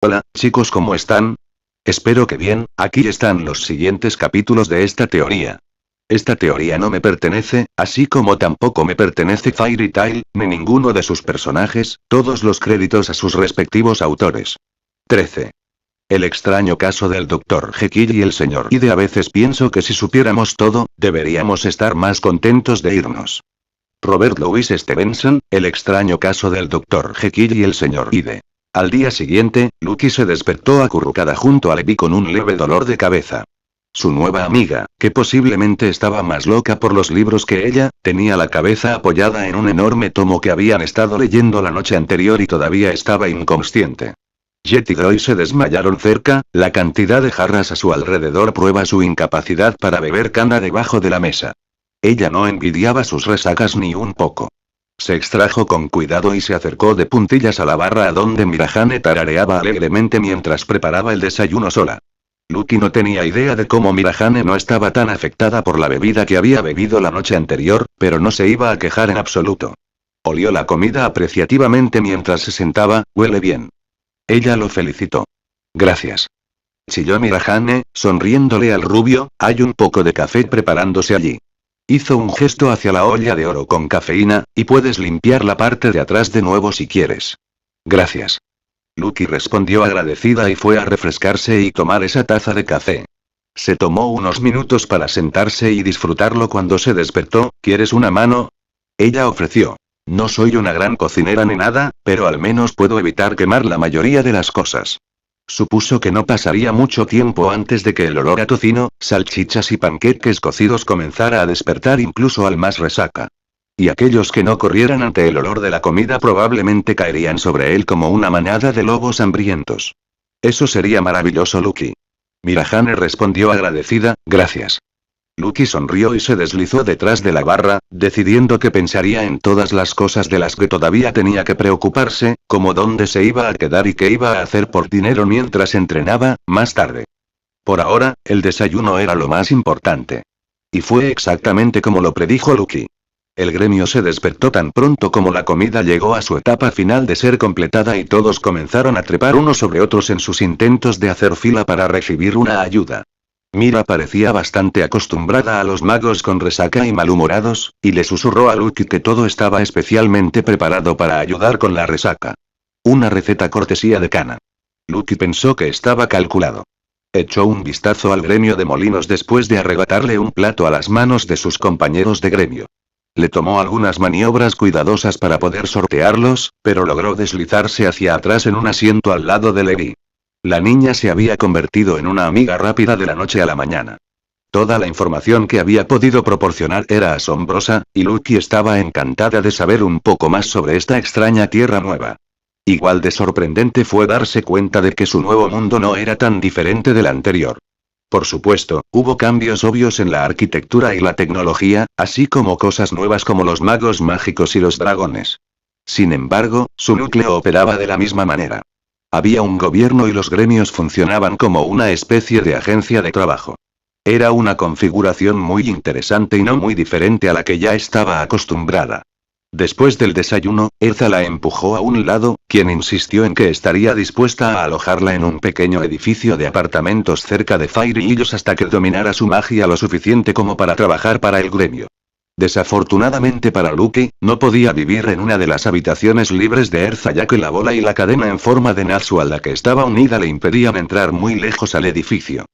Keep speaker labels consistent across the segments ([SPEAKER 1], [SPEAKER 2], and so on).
[SPEAKER 1] Hola, chicos, ¿cómo están? Espero que bien. Aquí están los siguientes capítulos de esta teoría. Esta teoría no me pertenece, así como tampoco me pertenece Fairy Tail, ni ninguno de sus personajes, todos los créditos a sus respectivos autores. 13. El extraño caso del Dr. Jekyll y el Sr. Hyde. A veces pienso que si supiéramos todo, deberíamos estar más contentos de irnos. Robert Louis Stevenson, El extraño caso del Dr. Jekyll y el Sr. Hyde. Al día siguiente, Lucky se despertó acurrucada junto a Levi con un leve dolor de cabeza. Su nueva amiga, que posiblemente estaba más loca por los libros que ella, tenía la cabeza apoyada en un enorme tomo que habían estado leyendo la noche anterior y todavía estaba inconsciente. Jet y Groy se desmayaron cerca, la cantidad de jarras a su alrededor prueba su incapacidad para beber cana debajo de la mesa. Ella no envidiaba sus resacas ni un poco. Se extrajo con cuidado y se acercó de puntillas a la barra a donde Mirahane tarareaba alegremente mientras preparaba el desayuno sola. Lucky no tenía idea de cómo Mirahane no estaba tan afectada por la bebida que había bebido la noche anterior, pero no se iba a quejar en absoluto. Olió la comida apreciativamente mientras se sentaba. Huele bien. Ella lo felicitó. Gracias. Chilló Mirahane, sonriéndole al rubio. Hay un poco de café preparándose allí. Hizo un gesto hacia la olla de oro con cafeína, y puedes limpiar la parte de atrás de nuevo si quieres. Gracias. Lucky respondió agradecida y fue a refrescarse y tomar esa taza de café. Se tomó unos minutos para sentarse y disfrutarlo cuando se despertó. ¿Quieres una mano? Ella ofreció. No soy una gran cocinera ni nada, pero al menos puedo evitar quemar la mayoría de las cosas. Supuso que no pasaría mucho tiempo antes de que el olor a tocino, salchichas y panqueques cocidos comenzara a despertar incluso al más resaca. Y aquellos que no corrieran ante el olor de la comida probablemente caerían sobre él como una manada de lobos hambrientos. Eso sería maravilloso, Lucky. Mirahane respondió agradecida, gracias. Lucky sonrió y se deslizó detrás de la barra, decidiendo que pensaría en todas las cosas de las que todavía tenía que preocuparse, como dónde se iba a quedar y qué iba a hacer por dinero mientras entrenaba, más tarde. Por ahora, el desayuno era lo más importante. Y fue exactamente como lo predijo Lucky. El gremio se despertó tan pronto como la comida llegó a su etapa final de ser completada y todos comenzaron a trepar unos sobre otros en sus intentos de hacer fila para recibir una ayuda. Mira parecía bastante acostumbrada a los magos con resaca y malhumorados, y le susurró a Lucky que todo estaba especialmente preparado para ayudar con la resaca. Una receta cortesía de Kana. Lucky pensó que estaba calculado. Echó un vistazo al gremio de molinos después de arrebatarle un plato a las manos de sus compañeros de gremio. Le tomó algunas maniobras cuidadosas para poder sortearlos, pero logró deslizarse hacia atrás en un asiento al lado de Levi. La niña se había convertido en una amiga rápida de la noche a la mañana. Toda la información que había podido proporcionar era asombrosa, y Lucky estaba encantada de saber un poco más sobre esta extraña tierra nueva. Igual de sorprendente fue darse cuenta de que su nuevo mundo no era tan diferente del anterior. Por supuesto, hubo cambios obvios en la arquitectura y la tecnología, así como cosas nuevas como los magos mágicos y los dragones. Sin embargo, su núcleo operaba de la misma manera. Había un gobierno y los gremios funcionaban como una especie de agencia de trabajo. Era una configuración muy interesante y no muy diferente a la que ya estaba acostumbrada. Después del desayuno, Erza la empujó a un lado, quien insistió en que estaría dispuesta a alojarla en un pequeño edificio de apartamentos cerca de Fairy Hills hasta que dominara su magia lo suficiente como para trabajar para el gremio. Desafortunadamente para Lucky, no podía vivir en una de las habitaciones libres de Erza ya que la bola y la cadena en forma de Natsu a la que estaba unida le impedían entrar muy lejos al edificio.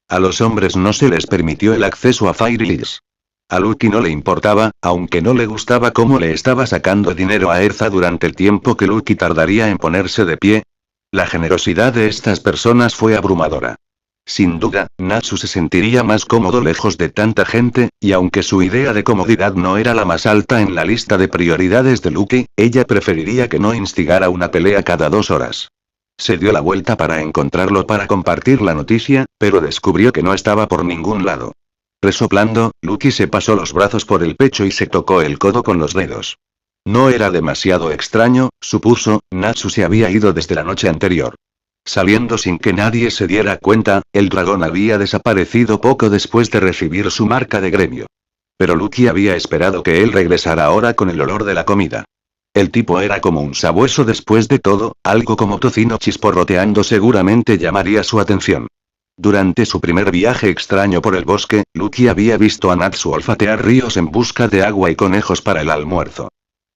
[SPEAKER 1] A los hombres no se les permitió el acceso a Fairy Hills. A Lucky no le importaba, aunque no le gustaba cómo le estaba sacando dinero a Erza durante el tiempo que Lucky tardaría en ponerse de pie. La generosidad de estas personas fue abrumadora. Sin duda, Natsu se sentiría más cómodo lejos de tanta gente, y aunque su idea de comodidad no era la más alta en la lista de prioridades de Lucky, ella preferiría que no instigara una pelea cada 2 horas. Se dio la vuelta para encontrarlo para compartir la noticia, pero descubrió que no estaba por ningún lado. Resoplando, Lucky se pasó los brazos por el pecho y se tocó el codo con los dedos. No era demasiado extraño, supuso, Natsu se había ido desde la noche anterior. Saliendo sin que nadie se diera cuenta, el dragón había desaparecido poco después de recibir su marca de gremio. Pero Lucky había esperado que él regresara ahora con el olor de la comida. El tipo era como un sabueso después de todo, algo como tocino chisporroteando seguramente llamaría su atención. Durante su primer viaje extraño por el bosque, Lucky había visto a Natsu olfatear ríos en busca de agua y conejos para el almuerzo.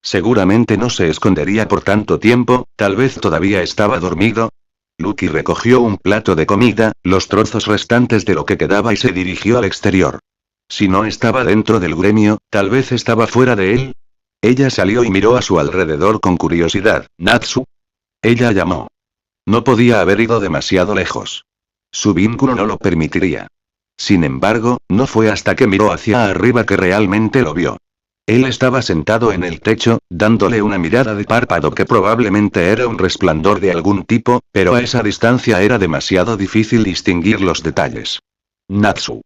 [SPEAKER 1] Seguramente no se escondería por tanto tiempo, tal vez todavía estaba dormido. Lucky recogió un plato de comida, los trozos restantes de lo que quedaba y se dirigió al exterior. Si no estaba dentro del gremio, tal vez estaba fuera de él. Ella salió y miró a su alrededor con curiosidad. ¿Natsu? Ella llamó. No podía haber ido demasiado lejos. Su vínculo no lo permitiría. Sin embargo, no fue hasta que miró hacia arriba que realmente lo vio. Él estaba sentado en el techo, dándole una mirada de párpado que probablemente era un resplandor de algún tipo, pero a esa distancia era demasiado difícil distinguir los detalles. Natsu.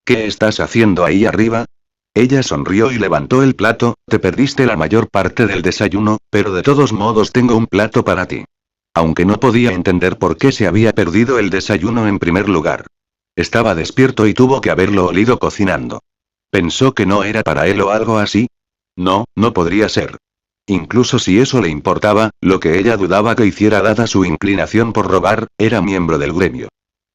[SPEAKER 1] ¿Qué estás haciendo ahí arriba? Ella sonrió y levantó el plato. Te perdiste la mayor parte del desayuno, pero de todos modos tengo un plato para ti. Aunque no podía entender por qué se había perdido el desayuno en primer lugar. Estaba despierto y tuvo que haberlo olido cocinando. ¿Pensó que no era para él o algo así? No, no podría ser. Incluso si eso le importaba, lo que ella dudaba que hiciera dada su inclinación por robar, era miembro del gremio.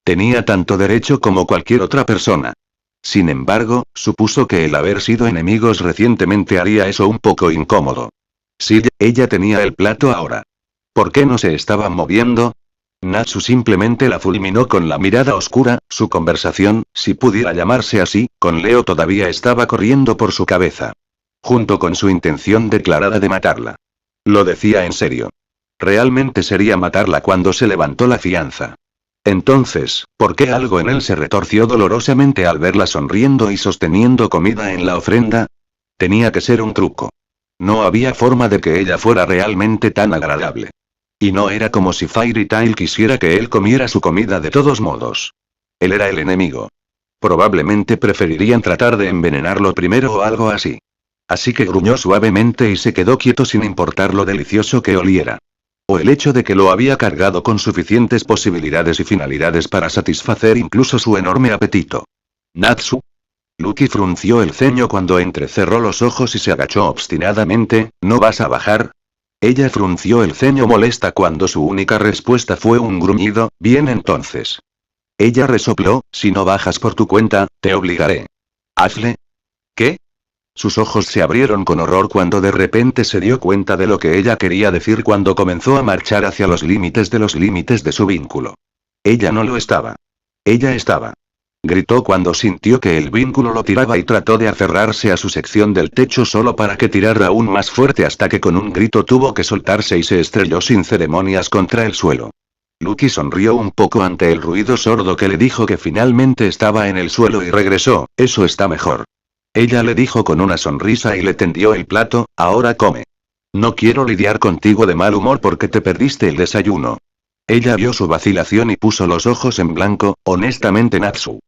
[SPEAKER 1] Tenía tanto derecho como cualquier otra persona. Sin embargo, supuso que el haber sido enemigos recientemente haría eso un poco incómodo. Sí, ella tenía el plato ahora. ¿Por qué no se estaba moviendo? Natsu simplemente la fulminó con la mirada oscura. Su conversación, si pudiera llamarse así, con Leo todavía estaba corriendo por su cabeza. Junto con su intención declarada de matarla. Lo decía en serio. Realmente sería matarla cuando se levantó la fianza. Entonces, ¿por qué algo en él se retorció dolorosamente al verla sonriendo y sosteniendo comida en la ofrenda? Tenía que ser un truco. No había forma de que ella fuera realmente tan agradable. Y no era como si Fairy Tail quisiera que él comiera su comida de todos modos. Él era el enemigo. Probablemente preferirían tratar de envenenarlo primero o algo así. Así que gruñó suavemente y se quedó quieto sin importar lo delicioso que oliera. O el hecho de que lo había cargado con suficientes posibilidades y finalidades para satisfacer incluso su enorme apetito. ¿Natsu? Lucky frunció el ceño cuando entrecerró los ojos y se agachó obstinadamente. ¿No vas a bajar? Ella frunció el ceño molesta cuando su única respuesta fue un gruñido. Bien entonces. Ella resopló, si no bajas por tu cuenta, te obligaré. ¿Hazle? ¿Qué? Sus ojos se abrieron con horror cuando de repente se dio cuenta de lo que ella quería decir cuando comenzó a marchar hacia los límites de su vínculo. Ella no lo estaba. Ella estaba. Gritó cuando sintió que el vínculo lo tiraba y trató de aferrarse a su sección del techo solo para que tirara aún más fuerte hasta que con un grito tuvo que soltarse y se estrelló sin ceremonias contra el suelo. Lucky sonrió un poco ante el ruido sordo que le dijo que finalmente estaba en el suelo y regresó. Eso está mejor. Ella le dijo con una sonrisa y le tendió el plato. Ahora come. No quiero lidiar contigo de mal humor porque te perdiste el desayuno. Ella vio su vacilación y puso los ojos en blanco. Honestamente, Natsu.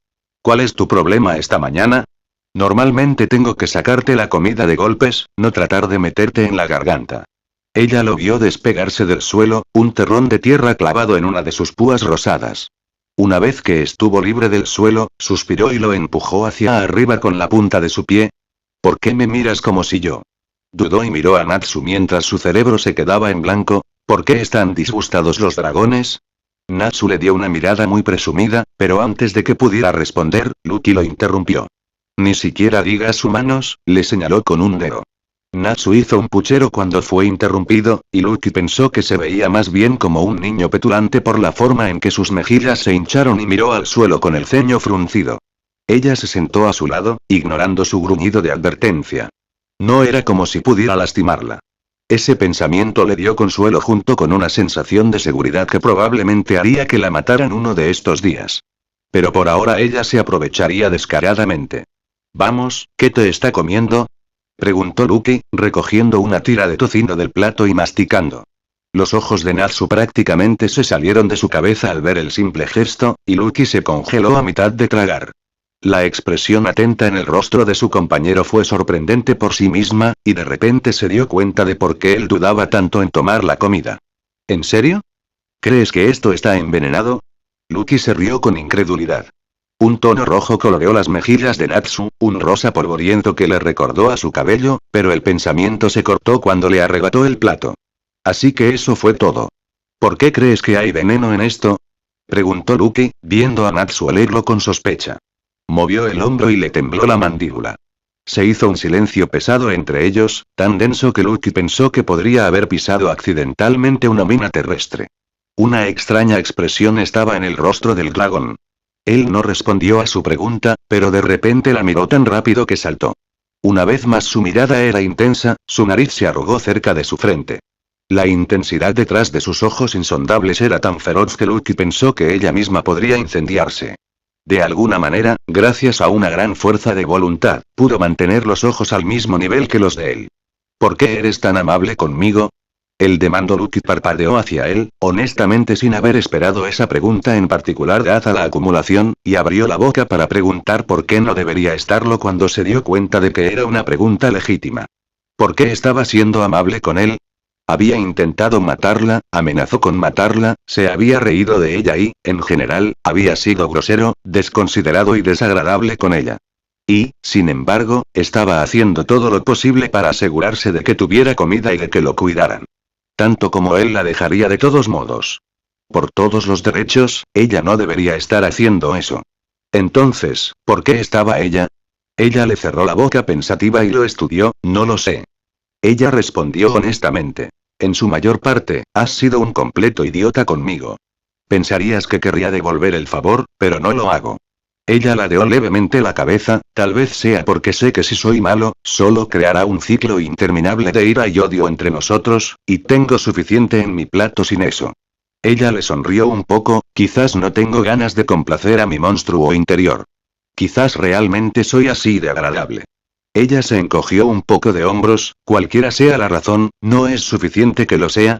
[SPEAKER 1] ¿Cuál es tu problema esta mañana? Normalmente tengo que sacarte la comida de golpes, no tratar de meterte en la garganta. Ella lo vio despegarse del suelo, un terrón de tierra clavado en una de sus púas rosadas. Una vez que estuvo libre del suelo, suspiró y lo empujó hacia arriba con la punta de su pie. ¿Por qué me miras como si yo? Dudó y miró a Natsu mientras su cerebro se quedaba en blanco. ¿Por qué están disgustados los dragones? Natsu le dio una mirada muy presumida, pero antes de que pudiera responder, Lucky lo interrumpió. Ni siquiera digas humanos, le señaló con un dedo. Natsu hizo un puchero cuando fue interrumpido, y Lucky pensó que se veía más bien como un niño petulante por la forma en que sus mejillas se hincharon y miró al suelo con el ceño fruncido. Ella se sentó a su lado, ignorando su gruñido de advertencia. No era como si pudiera lastimarla. Ese pensamiento le dio consuelo junto con una sensación de seguridad que probablemente haría que la mataran uno de estos días. Pero por ahora ella se aprovecharía descaradamente. Vamos, ¿qué te está comiendo? Preguntó Lucky, recogiendo una tira de tocino del plato y masticando. Los ojos de Natsu prácticamente se salieron de su cabeza al ver el simple gesto, y Lucky se congeló a mitad de tragar. La expresión atenta en el rostro de su compañero fue sorprendente por sí misma, y de repente se dio cuenta de por qué él dudaba tanto en tomar la comida. ¿En serio? ¿Crees que esto está envenenado? Lucky se rió con incredulidad. Un tono rojo coloreó las mejillas de Natsu, un rosa polvoriento que le recordó a su cabello, pero el pensamiento se cortó cuando le arrebató el plato. Así que eso fue todo. ¿Por qué crees que hay veneno en esto? Preguntó Lucky, viendo a Natsu olerlo con sospecha. Movió el hombro y le tembló la mandíbula. Se hizo un silencio pesado entre ellos, tan denso que Lucky pensó que podría haber pisado accidentalmente una mina terrestre. Una extraña expresión estaba en el rostro del dragón. Él no respondió a su pregunta, pero de repente la miró tan rápido que saltó. Una vez más su mirada era intensa, su nariz se arrugó cerca de su frente. La intensidad detrás de sus ojos insondables era tan feroz que Lucky pensó que ella misma podría incendiarse. De alguna manera, gracias a una gran fuerza de voluntad, pudo mantener los ojos al mismo nivel que los de él. ¿Por qué eres tan amable conmigo? El demandó Lucky parpadeó hacia él, honestamente sin haber esperado esa pregunta en particular dada la acumulación, y abrió la boca para preguntar por qué no debería estarlo cuando se dio cuenta de que era una pregunta legítima. ¿Por qué estaba siendo amable con él? Había intentado matarla, amenazó con matarla, se había reído de ella y, en general, había sido grosero, desconsiderado y desagradable con ella. Y, sin embargo, estaba haciendo todo lo posible para asegurarse de que tuviera comida y de que lo cuidaran. Tanto como él la dejaría de todos modos. Por todos los derechos, ella no debería estar haciendo eso. Entonces, ¿por qué estaba ella? Ella le cerró la boca pensativa y lo estudió, no lo sé. Ella respondió honestamente. En su mayor parte, has sido un completo idiota conmigo. Pensarías que querría devolver el favor, pero no lo hago. Ella ladeó levemente la cabeza, tal vez sea porque sé que si soy malo, solo creará un ciclo interminable de ira y odio entre nosotros, y tengo suficiente en mi plato sin eso. Ella le sonrió un poco, quizás no tengo ganas de complacer a mi monstruo interior. Quizás realmente soy así de agradable. Ella se encogió un poco de hombros, cualquiera sea la razón, ¿no es suficiente que lo sea?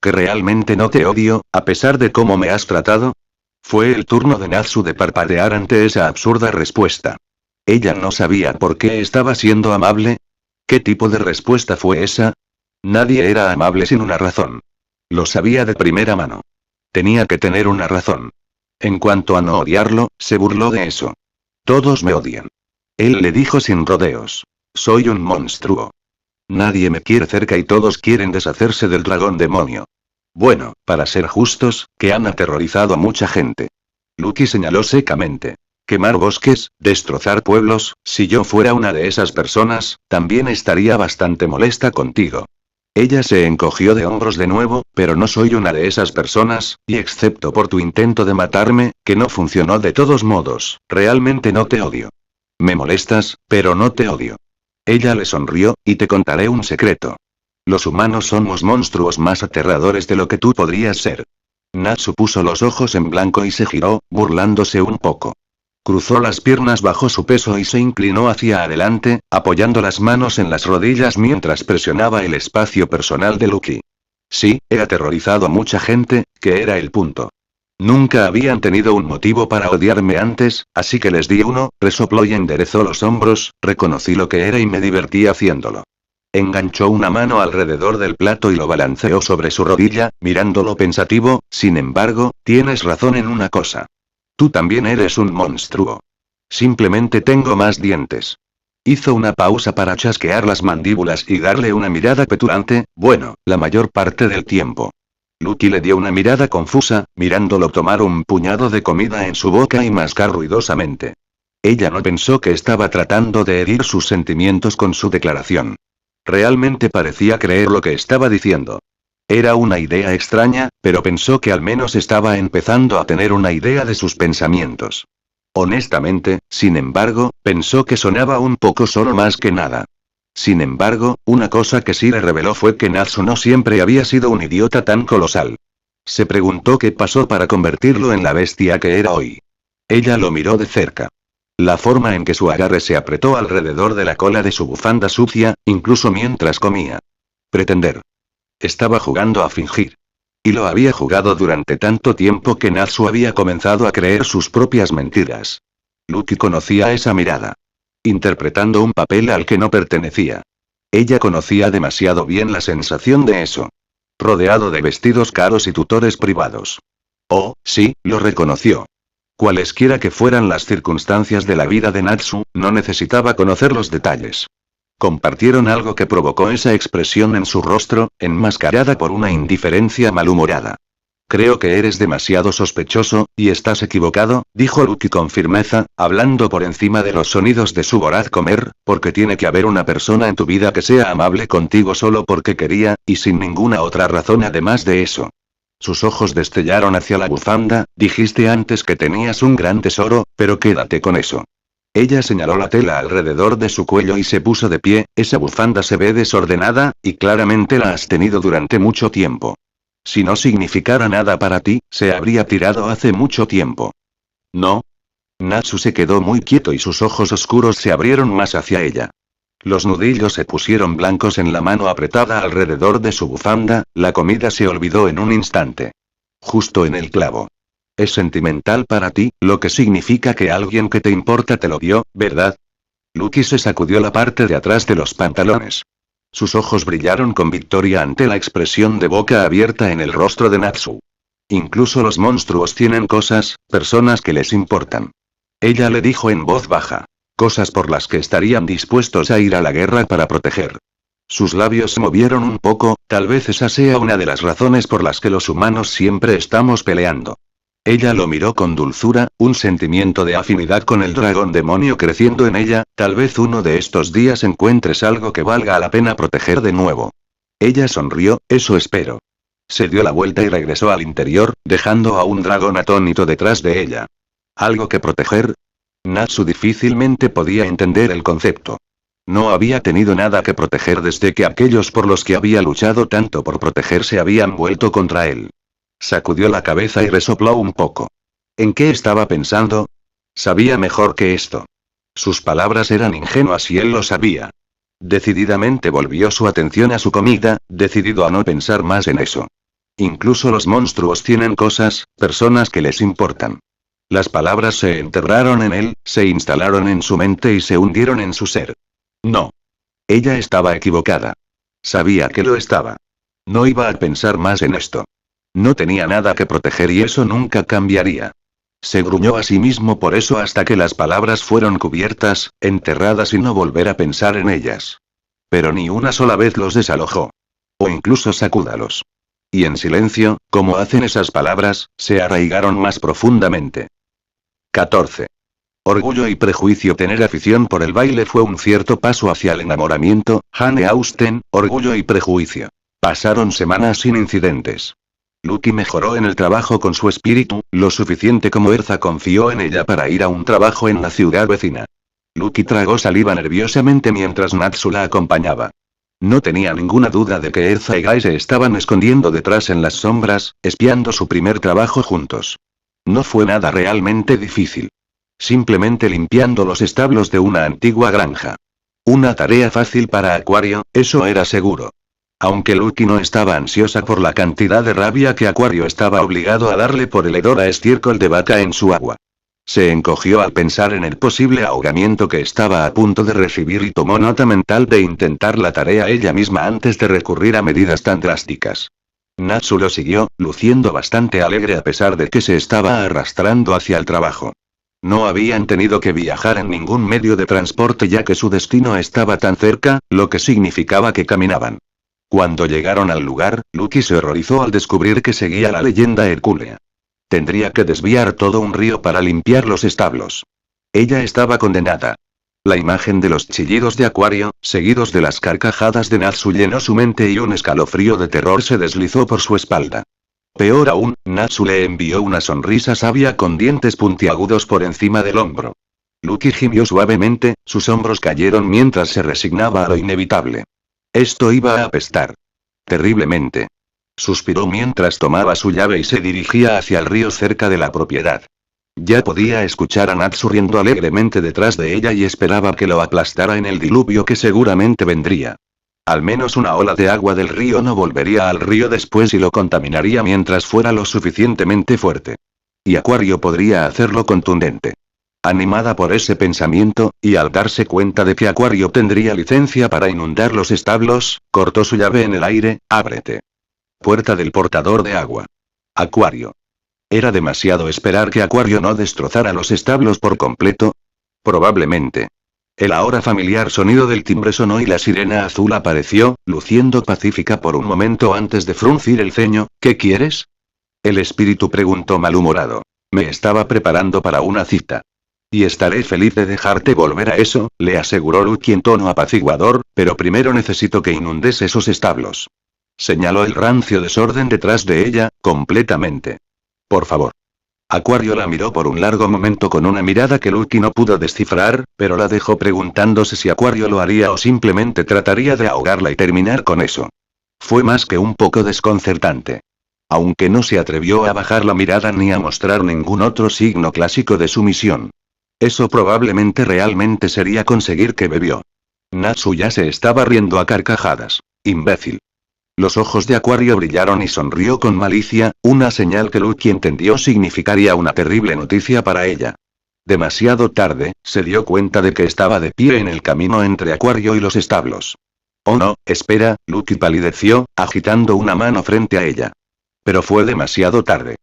[SPEAKER 1] ¿Que realmente no te odio, a pesar de cómo me has tratado? Fue el turno de Natsu de parpadear ante esa absurda respuesta. Ella no sabía por qué estaba siendo amable. ¿Qué tipo de respuesta fue esa? Nadie era amable sin una razón. Lo sabía de primera mano. Tenía que tener una razón. En cuanto a no odiarlo, se burló de eso. Todos me odian. Él le dijo sin rodeos. Soy un monstruo. Nadie me quiere cerca y todos quieren deshacerse del dragón demonio. Bueno, para ser justos, que han aterrorizado a mucha gente. Lucky señaló secamente. Quemar bosques, destrozar pueblos, si yo fuera una de esas personas, también estaría bastante molesta contigo. Ella se encogió de hombros de nuevo, pero no soy una de esas personas, y excepto por tu intento de matarme, que no funcionó de todos modos, realmente no te odio. Me molestas, pero no te odio. Ella le sonrió, y te contaré un secreto. Los humanos somos monstruos más aterradores de lo que tú podrías ser. Natsu puso los ojos en blanco y se giró, burlándose un poco. Cruzó las piernas bajo su peso y se inclinó hacia adelante, apoyando las manos en las rodillas mientras presionaba el espacio personal de Lucky. Sí, he aterrorizado a mucha gente, que era el punto. Nunca habían tenido un motivo para odiarme antes, así que les di uno, resopló y enderezó los hombros, reconocí lo que era y me divertí haciéndolo. Enganchó una mano alrededor del plato y lo balanceó sobre su rodilla, mirándolo pensativo, sin embargo, tienes razón en una cosa. Tú también eres un monstruo. Simplemente tengo más dientes. Hizo una pausa para chasquear las mandíbulas y darle una mirada petulante, bueno, la mayor parte del tiempo. Lucky le dio una mirada confusa, mirándolo tomar un puñado de comida en su boca y mascar ruidosamente. Ella no pensó que estaba tratando de herir sus sentimientos con su declaración. Realmente parecía creer lo que estaba diciendo. Era una idea extraña, pero pensó que al menos estaba empezando a tener una idea de sus pensamientos. Honestamente, sin embargo, pensó que sonaba un poco solo más que nada. Sin embargo, una cosa que sí le reveló fue que Natsu no siempre había sido un idiota tan colosal. Se preguntó qué pasó para convertirlo en la bestia que era hoy. Ella lo miró de cerca. La forma en que su agarre se apretó alrededor de la cola de su bufanda sucia, incluso mientras comía. Pretender. Estaba jugando a fingir. Y lo había jugado durante tanto tiempo que Natsu había comenzado a creer sus propias mentiras. Lucky conocía esa mirada. Interpretando un papel al que no pertenecía. Ella conocía demasiado bien la sensación de eso. Rodeado de vestidos caros y tutores privados. Oh, sí, lo reconoció. Cualesquiera que fueran las circunstancias de la vida de Natsu, no necesitaba conocer los detalles. Compartieron algo que provocó esa expresión en su rostro, enmascarada por una indiferencia malhumorada. Creo que eres demasiado sospechoso, y estás equivocado, dijo Lucky con firmeza, hablando por encima de los sonidos de su voraz comer, porque tiene que haber una persona en tu vida que sea amable contigo solo porque quería, y sin ninguna otra razón además de eso. Sus ojos destellaron hacia la bufanda, dijiste antes que tenías un gran tesoro, pero quédate con eso. Ella señaló la tela alrededor de su cuello y se puso de pie, esa bufanda se ve desordenada, y claramente la has tenido durante mucho tiempo. Si no significara nada para ti, se habría tirado hace mucho tiempo. ¿No? Natsu se quedó muy quieto y sus ojos oscuros se abrieron más hacia ella. Los nudillos se pusieron blancos en la mano apretada alrededor de su bufanda, la comida se olvidó en un instante. Justo en el clavo. Es sentimental para ti, lo que significa que alguien que te importa te lo dio, ¿verdad? Lucky se sacudió la parte de atrás de los pantalones. Sus ojos brillaron con victoria ante la expresión de boca abierta en el rostro de Natsu. Incluso los monstruos tienen cosas, personas que les importan. Ella le dijo en voz baja. Cosas por las que estarían dispuestos a ir a la guerra para proteger. Sus labios se movieron un poco, tal vez esa sea una de las razones por las que los humanos siempre estamos peleando. Ella lo miró con dulzura, un sentimiento de afinidad con el dragón demonio creciendo en ella, tal vez uno de estos días encuentres algo que valga la pena proteger de nuevo. Ella sonrió, eso espero. Se dio la vuelta y regresó al interior, dejando a un dragón atónito detrás de ella. ¿Algo que proteger? Natsu difícilmente podía entender el concepto. No había tenido nada que proteger desde que aquellos por los que había luchado tanto por protegerse habían vuelto contra él. Sacudió la cabeza y resopló un poco. ¿En qué estaba pensando? Sabía mejor que esto. Sus palabras eran ingenuas y él lo sabía. Decididamente volvió su atención a su comida, decidido a no pensar más en eso. Incluso los monstruos tienen cosas, personas que les importan. Las palabras se enterraron en él, se instalaron en su mente y se hundieron en su ser. No. Ella estaba equivocada. Sabía que lo estaba. No iba a pensar más en esto. No tenía nada que proteger y eso nunca cambiaría. Se gruñó a sí mismo por eso hasta que las palabras fueron cubiertas, enterradas y no volver a pensar en ellas. Pero ni una sola vez los desalojó. O incluso sacúdalos. Y en silencio, como hacen esas palabras, se arraigaron más profundamente. 14. Orgullo y prejuicio. Tener afición por el baile fue un cierto paso hacia el enamoramiento. Jane Austen, Orgullo y prejuicio. Pasaron semanas sin incidentes. Lucky mejoró en el trabajo con su espíritu, lo suficiente como Erza confió en ella para ir a un trabajo en la ciudad vecina. Lucky tragó saliva nerviosamente mientras Natsu la acompañaba. No tenía ninguna duda de que Erza y Guy se estaban escondiendo detrás en las sombras, espiando su primer trabajo juntos. No fue nada realmente difícil. Simplemente limpiando los establos de una antigua granja. Una tarea fácil para Acuario, eso era seguro. Aunque Lucky no estaba ansiosa por la cantidad de rabia que Acuario estaba obligado a darle por el hedor a estiércol de vaca en su agua. Se encogió al pensar en el posible ahogamiento que estaba a punto de recibir y tomó nota mental de intentar la tarea ella misma antes de recurrir a medidas tan drásticas. Natsu lo siguió, luciendo bastante alegre a pesar de que se estaba arrastrando hacia el trabajo. No habían tenido que viajar en ningún medio de transporte ya que su destino estaba tan cerca, lo que significaba que caminaban. Cuando llegaron al lugar, Lucky se horrorizó al descubrir que seguía la leyenda hercúlea. Tendría que desviar todo un río para limpiar los establos. Ella estaba condenada. La imagen de los chillidos de Acuario, seguidos de las carcajadas de Natsu llenó su mente y un escalofrío de terror se deslizó por su espalda. Peor aún, Natsu le envió una sonrisa sabia con dientes puntiagudos por encima del hombro. Lucky gimió suavemente, sus hombros cayeron mientras se resignaba a lo inevitable. Esto iba a apestar. Terriblemente. Suspiró mientras tomaba su llave y se dirigía hacia el río cerca de la propiedad. Ya podía escuchar a Natsu riendo alegremente detrás de ella y esperaba que lo aplastara en el diluvio que seguramente vendría. Al menos una ola de agua del río no volvería al río después y lo contaminaría mientras fuera lo suficientemente fuerte. Y Acuario podría hacerlo contundente. Animada por ese pensamiento, y al darse cuenta de que Acuario tendría licencia para inundar los establos, cortó su llave en el aire. Ábrete. Puerta del portador de agua. Acuario. ¿Era demasiado esperar que Acuario no destrozara los establos por completo? Probablemente. El ahora familiar sonido del timbre sonó y la sirena azul apareció, luciendo pacífica por un momento antes de fruncir el ceño. ¿Qué quieres? El espíritu preguntó malhumorado. Me estaba preparando para una cita. Y estaré feliz de dejarte volver a eso, le aseguró Lucky en tono apaciguador, pero primero necesito que inundes esos establos. Señaló el rancio desorden detrás de ella, completamente. Por favor. Acuario la miró por un largo momento con una mirada que Lucky no pudo descifrar, pero la dejó preguntándose si Acuario lo haría o simplemente trataría de ahogarla y terminar con eso. Fue más que un poco desconcertante. Aunque no se atrevió a bajar la mirada ni a mostrar ningún otro signo clásico de sumisión. Eso probablemente realmente sería conseguir que bebió. Natsu ya se estaba riendo a carcajadas. Imbécil. Los ojos de Acuario brillaron y sonrió con malicia, una señal que Lucky entendió significaría una terrible noticia para ella. Demasiado tarde, se dio cuenta de que estaba de pie en el camino entre Acuario y los establos. Oh no, espera, Lucky palideció, agitando una mano frente a ella. Pero fue demasiado tarde.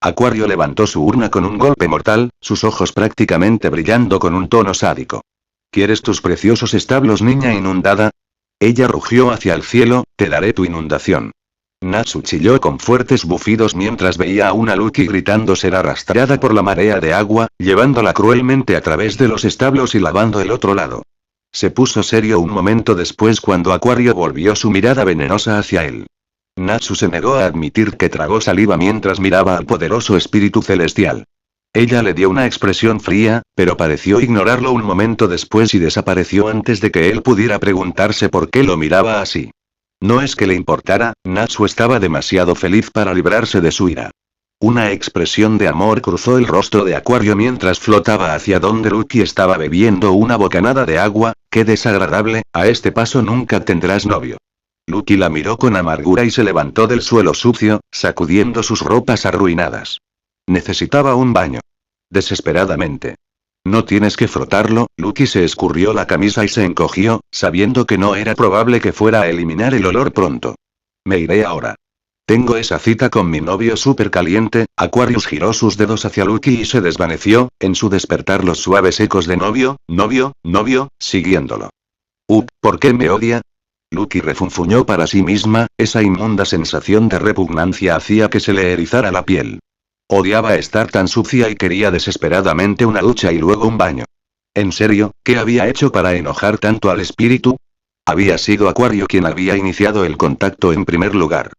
[SPEAKER 1] Acuario levantó su urna con un golpe mortal, sus ojos prácticamente brillando con un tono sádico. ¿Quieres tus preciosos establos, niña inundada? Ella rugió hacia el cielo, te daré tu inundación. Natsu chilló con fuertes bufidos mientras veía a una Lucky gritando ser arrastrada por la marea de agua, llevándola cruelmente a través de los establos y lavando el otro lado. Se puso serio un momento después cuando Acuario volvió su mirada venenosa hacia él. Natsu se negó a admitir que tragó saliva mientras miraba al poderoso espíritu celestial. Ella le dio una expresión fría, pero pareció ignorarlo un momento después y desapareció antes de que él pudiera preguntarse por qué lo miraba así. No es que le importara, Natsu estaba demasiado feliz para librarse de su ira. Una expresión de amor cruzó el rostro de Acuario mientras flotaba hacia donde Lucky estaba bebiendo una bocanada de agua. Qué desagradable, a este paso nunca tendrás novio. Lucky la miró con amargura y se levantó del suelo sucio, sacudiendo sus ropas arruinadas. Necesitaba un baño. Desesperadamente. No tienes que frotarlo, Lucky se escurrió la camisa y se encogió, sabiendo que no era probable que fuera a eliminar el olor pronto. Me iré ahora. Tengo esa cita con mi novio súper caliente. Aquarius giró sus dedos hacia Lucky y se desvaneció, en su despertar los suaves ecos de novio, siguiéndolo. ¿Por qué me odia? Lucky refunfuñó para sí misma, esa inmunda sensación de repugnancia hacía que se le erizara la piel. Odiaba estar tan sucia y quería desesperadamente una ducha y luego un baño. ¿En serio, qué había hecho para enojar tanto al espíritu? Había sido Acuario quien había iniciado el contacto en primer lugar.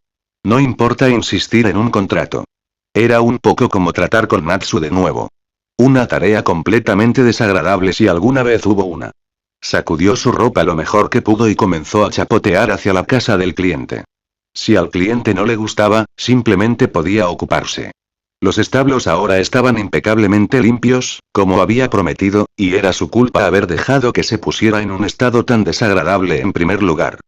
[SPEAKER 1] No importa insistir en un contrato. Era un poco como tratar con Natsu de nuevo. Una tarea completamente desagradable si alguna vez hubo una. Sacudió su ropa lo mejor que pudo y comenzó a chapotear hacia la casa del cliente. Si al cliente no le gustaba, simplemente podía ocuparse. Los establos ahora estaban impecablemente limpios, como había prometido, y era su culpa haber dejado que se pusiera en un estado tan desagradable en primer lugar.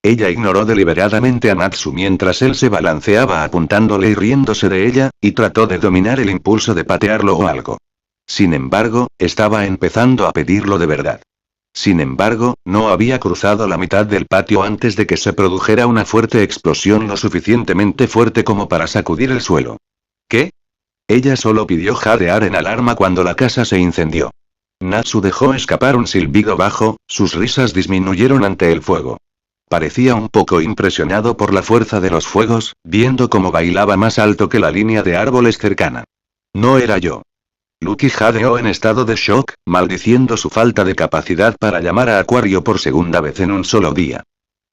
[SPEAKER 1] Ella ignoró deliberadamente a Natsu mientras él se balanceaba apuntándole y riéndose de ella, y trató de dominar el impulso de patearlo o algo. Sin embargo, estaba empezando a pedirlo de verdad. Sin embargo, no había cruzado la mitad del patio antes de que se produjera una fuerte explosión lo suficientemente fuerte como para sacudir el suelo. ¿Qué? Ella solo pidió jadear en alarma cuando la casa se incendió. Natsu dejó escapar un silbido bajo, sus risas disminuyeron ante el fuego. Parecía un poco impresionado por la fuerza de los fuegos, viendo cómo bailaba más alto que la línea de árboles cercana. No era yo. Lucky jadeó en estado de shock, maldiciendo su falta de capacidad para llamar a Acuario por segunda vez en un solo día.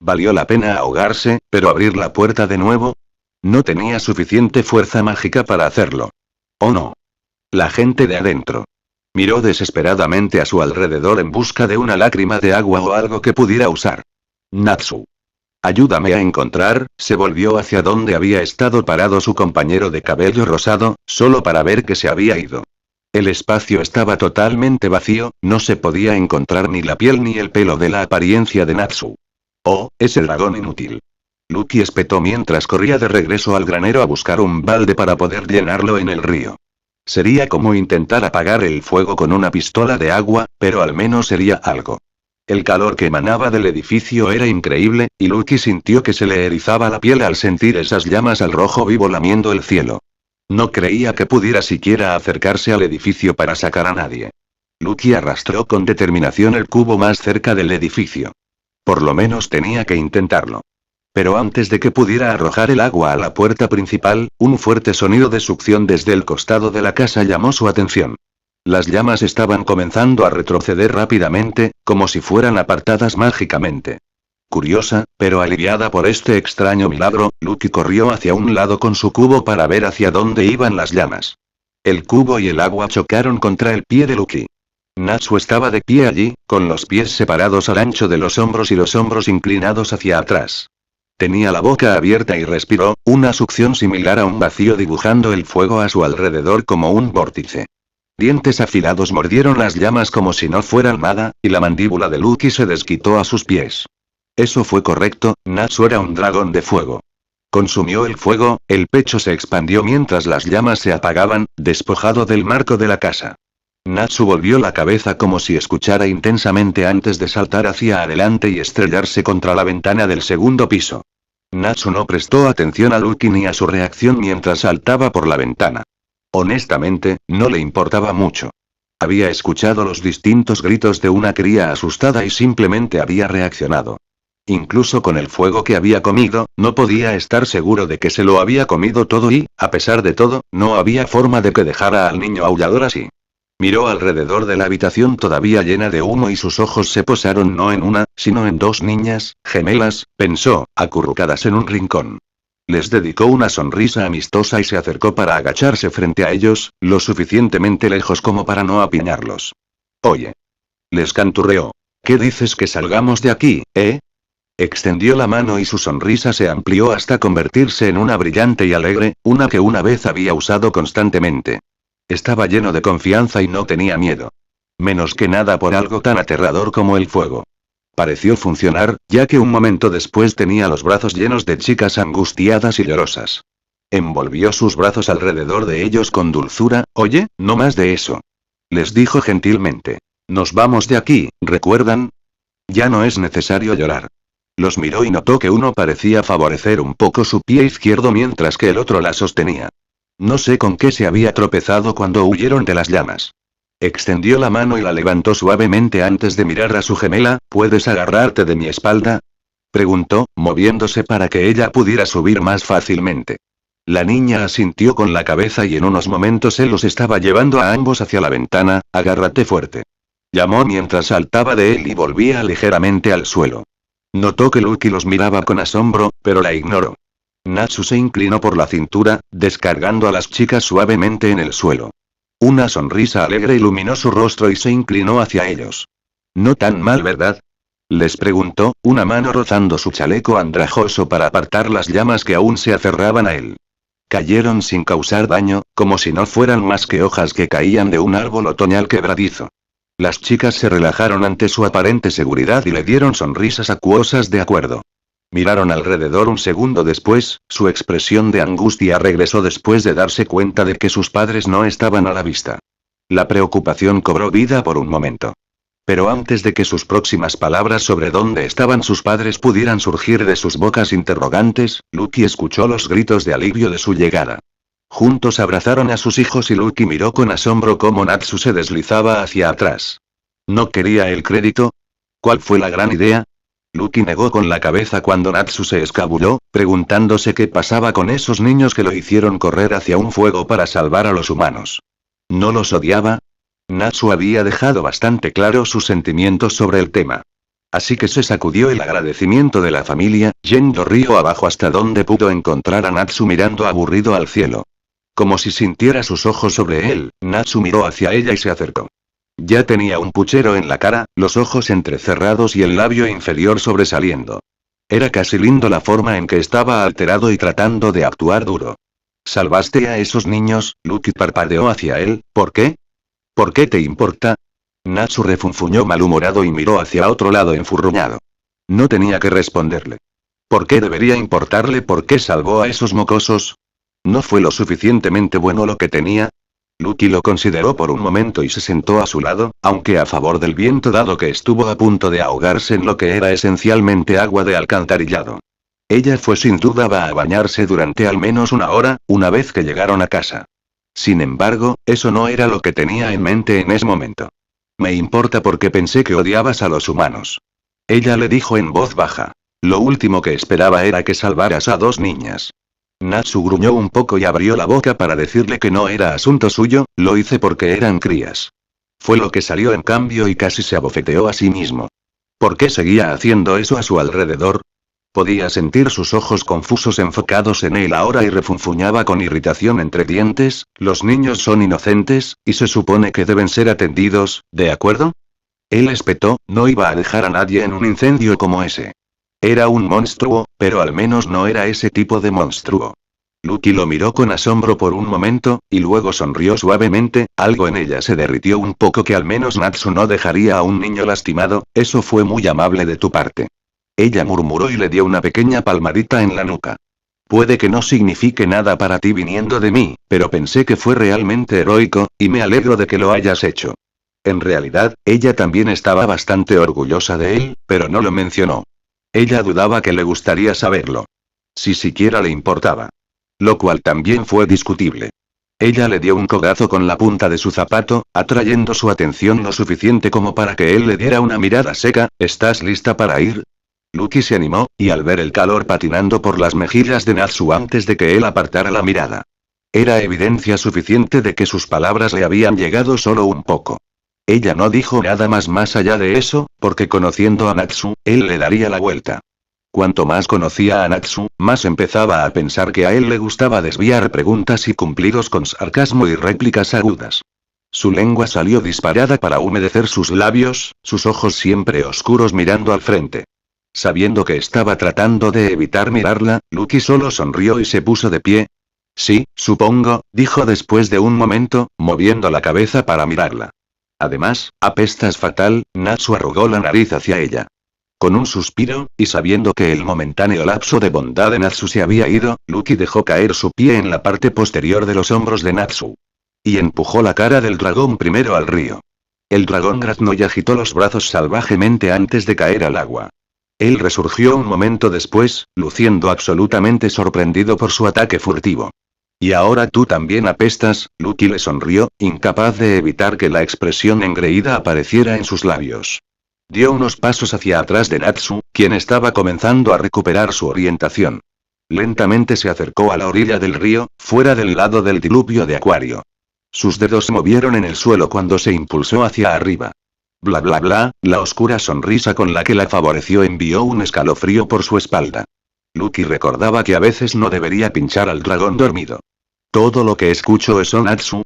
[SPEAKER 1] Valió la pena ahogarse, pero abrir la puerta de nuevo. No tenía suficiente fuerza mágica para hacerlo. Oh no. La gente de adentro. Miró desesperadamente a su alrededor en busca de una lágrima de agua o algo que pudiera usar. Natsu. Ayúdame a encontrar, se volvió hacia donde había estado parado su compañero de cabello rosado, solo para ver que se había ido. El espacio estaba totalmente vacío, no se podía encontrar ni la piel ni el pelo de la apariencia de Natsu. Oh, ese dragón inútil. Lucky espetó mientras corría de regreso al granero a buscar un balde para poder llenarlo en el río. Sería como intentar apagar el fuego con una pistola de agua, pero al menos sería algo. El calor que emanaba del edificio era increíble, y Lucky sintió que se le erizaba la piel al sentir esas llamas al rojo vivo lamiendo el cielo. No creía que pudiera siquiera acercarse al edificio para sacar a nadie. Lucky arrastró con determinación el cubo más cerca del edificio. Por lo menos tenía que intentarlo. Pero antes de que pudiera arrojar el agua a la puerta principal, un fuerte sonido de succión desde el costado de la casa llamó su atención. Las llamas estaban comenzando a retroceder rápidamente, como si fueran apartadas mágicamente. Curiosa, pero aliviada por este extraño milagro, Lucky corrió hacia un lado con su cubo para ver hacia dónde iban las llamas. El cubo y el agua chocaron contra el pie de Lucky. Natsu estaba de pie allí, con los pies separados al ancho de los hombros y los hombros inclinados hacia atrás. Tenía la boca abierta y respiró, una succión similar a un vacío dibujando el fuego a su alrededor como un vórtice. Dientes afilados mordieron las llamas como si no fueran nada, y la mandíbula de Lucky se desquitó a sus pies. Eso fue correcto, Natsu era un dragón de fuego. Consumió el fuego, el pecho se expandió mientras las llamas se apagaban, despojado del marco de la casa. Natsu volvió la cabeza como si escuchara intensamente antes de saltar hacia adelante y estrellarse contra la ventana del segundo piso. Natsu no prestó atención a Lucky ni a su reacción mientras saltaba por la ventana. Honestamente, no le importaba mucho. Había escuchado los distintos gritos de una cría asustada y simplemente había reaccionado. Incluso con el fuego que había comido, no podía estar seguro de que se lo había comido todo y, a pesar de todo, no había forma de que dejara al niño aullador así. Miró alrededor de la habitación todavía llena de humo y sus ojos se posaron no en una, sino en dos niñas, gemelas, pensó, acurrucadas en un rincón. Les dedicó una sonrisa amistosa y se acercó para agacharse frente a ellos, lo suficientemente lejos como para no apiñarlos. Oye. Les canturreó. ¿Qué dices que salgamos de aquí, eh? Extendió la mano y su sonrisa se amplió hasta convertirse en una brillante y alegre, una que una vez había usado constantemente. Estaba lleno de confianza y no tenía miedo. Menos que nada por algo tan aterrador como el fuego. Pareció funcionar, ya que un momento después tenía los brazos llenos de chicas angustiadas y llorosas. Envolvió sus brazos alrededor de ellos con dulzura. Oye, no más de eso. Les dijo gentilmente. Nos vamos de aquí, ¿recuerdan? Ya no es necesario llorar. Los miró y notó que uno parecía favorecer un poco su pie izquierdo mientras que el otro la sostenía. No sé con qué se había tropezado cuando huyeron de las llamas. Extendió la mano y la levantó suavemente antes de mirar a su gemela. ¿Puedes agarrarte de mi espalda?, preguntó, moviéndose para que ella pudiera subir más fácilmente. La niña asintió con la cabeza y en unos momentos él los estaba llevando a ambos hacia la ventana. Agárrate fuerte. Llamó mientras saltaba de él y volvía ligeramente al suelo. Notó que Lucky los miraba con asombro, pero la ignoró. Natsu se inclinó por la cintura, descargando a las chicas suavemente en el suelo. Una sonrisa alegre iluminó su rostro y se inclinó hacia ellos. No tan mal, ¿verdad?, les preguntó, una mano rozando su chaleco andrajoso para apartar las llamas que aún se aferraban a él. Cayeron sin causar daño, como si no fueran más que hojas que caían de un árbol otoñal quebradizo. Las chicas se relajaron ante su aparente seguridad y le dieron sonrisas acuosas de acuerdo. Miraron alrededor un segundo después, su expresión de angustia regresó después de darse cuenta de que sus padres no estaban a la vista. La preocupación cobró vida por un momento. Pero antes de que sus próximas palabras sobre dónde estaban sus padres pudieran surgir de sus bocas interrogantes, Lucky escuchó los gritos de alivio de su llegada. Juntos abrazaron a sus hijos y Lucky miró con asombro cómo Natsu se deslizaba hacia atrás. ¿No quería el crédito? ¿Cuál fue la gran idea? Lucky negó con la cabeza cuando Natsu se escabulló, preguntándose qué pasaba con esos niños que lo hicieron correr hacia un fuego para salvar a los humanos. ¿No los odiaba? Natsu había dejado bastante claro sus sentimientos sobre el tema. Así que se sacudió el agradecimiento de la familia, yendo río abajo hasta donde pudo encontrar a Natsu mirando aburrido al cielo. Como si sintiera sus ojos sobre él, Natsu miró hacia ella y se acercó. Ya tenía un puchero en la cara, los ojos entrecerrados y el labio inferior sobresaliendo. Era casi lindo la forma en que estaba alterado y tratando de actuar duro. ¿Salvaste a esos niños? Lucky parpadeó hacia él. ¿Por qué? ¿Por qué te importa? Natsu refunfuñó malhumorado y miró hacia otro lado enfurruñado. No tenía que responderle. ¿Por qué debería importarle por qué salvó a esos mocosos? ¿No fue lo suficientemente bueno lo que tenía? Lucky lo consideró por un momento y se sentó a su lado, aunque a favor del viento dado que estuvo a punto de ahogarse en lo que era esencialmente agua de alcantarillado. Ella fue sin duda va a bañarse durante al menos una hora, una vez que llegaron a casa. Sin embargo, eso no era lo que tenía en mente en ese momento. Me importa porque pensé que odiabas a los humanos. Ella le dijo en voz baja. Lo último que esperaba era que salvaras a 2 niñas. Natsu gruñó un poco y abrió la boca para decirle que no era asunto suyo, lo hice porque eran crías. Fue lo que salió en cambio y casi se abofeteó a sí mismo. ¿Por qué seguía haciendo eso a su alrededor? Podía sentir sus ojos confusos enfocados en él ahora y refunfuñaba con irritación entre dientes. Los niños son inocentes, y se supone que deben ser atendidos, ¿de acuerdo? Él espetó, no iba a dejar a nadie en un incendio como ese. Era un monstruo, pero al menos no era ese tipo de monstruo. Lucky lo miró con asombro por un momento, y luego sonrió suavemente. Algo en ella se derritió un poco que al menos Natsu no dejaría a un niño lastimado. Eso fue muy amable de tu parte. Ella murmuró y le dio una pequeña palmadita en la nuca. Puede que no signifique nada para ti viniendo de mí, pero pensé que fue realmente heroico, y me alegro de que lo hayas hecho. En realidad, ella también estaba bastante orgullosa de él, pero no lo mencionó. Ella dudaba que le gustaría saberlo. Si siquiera le importaba. Lo cual también fue discutible. Ella le dio un codazo con la punta de su zapato, atrayendo su atención lo suficiente como para que él le diera una mirada seca. ¿Estás lista para ir? Lucky se animó, y al ver el calor patinando por las mejillas de Natsu antes de que él apartara la mirada. Era evidencia suficiente de que sus palabras le habían llegado solo un poco. Ella no dijo nada más allá de eso, porque conociendo a Natsu, él le daría la vuelta. Cuanto más conocía a Natsu, más empezaba a pensar que a él le gustaba desviar preguntas y cumplidos con sarcasmo y réplicas agudas. Su lengua salió disparada para humedecer sus labios, sus ojos siempre oscuros mirando al frente. Sabiendo que estaba tratando de evitar mirarla, Lucky solo sonrió y se puso de pie. Sí, supongo, dijo después de un momento, moviendo la cabeza para mirarla. Además, apestas fatal. Natsu arrugó la nariz hacia ella. Con un suspiro, y sabiendo que el momentáneo lapso de bondad de Natsu se había ido, Lucky dejó caer su pie en la parte posterior de los hombros de Natsu. Y empujó la cara del dragón primero al río. El dragón graznó y agitó los brazos salvajemente antes de caer al agua. Él resurgió un momento después, luciendo absolutamente sorprendido por su ataque furtivo. Y ahora tú también apestas. Lucky le sonrió, incapaz de evitar que la expresión engreída apareciera en sus labios. Dio unos pasos hacia atrás de Natsu, quien estaba comenzando a recuperar su orientación. Lentamente se acercó a la orilla del río, fuera del lado del diluvio de acuario. Sus dedos se movieron en el suelo cuando se impulsó hacia arriba. Bla bla bla, la oscura sonrisa con la que la favoreció envió un escalofrío por su espalda. Lucky recordaba que a veces no debería pinchar al dragón dormido. Todo lo que escucho es Natsu.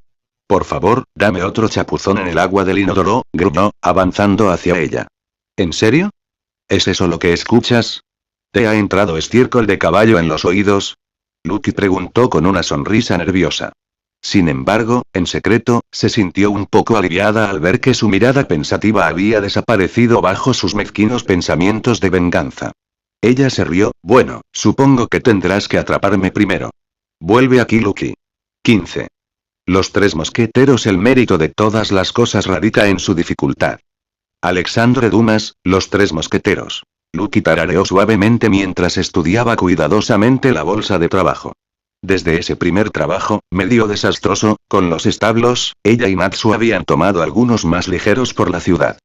[SPEAKER 1] Por favor, dame otro chapuzón en el agua del inodoro, gruñó, avanzando hacia ella. ¿En serio? ¿Es eso lo que escuchas? ¿Te ha entrado estiércol de caballo en los oídos? Lucky preguntó con una sonrisa nerviosa. Sin embargo, en secreto, se sintió un poco aliviada al ver que su mirada pensativa había desaparecido bajo sus mezquinos pensamientos de venganza. Ella se rió. Bueno, supongo que tendrás que atraparme primero. Vuelve aquí, Lucky. 15. Los 3 mosqueteros. El mérito de todas las cosas radica en su dificultad. Alexandre Dumas, Los 3 mosqueteros. Lucky tarareó suavemente mientras estudiaba cuidadosamente la bolsa de trabajo. Desde ese primer trabajo, medio desastroso, con los establos, ella y Natsu habían tomado algunos más ligeros por la ciudad.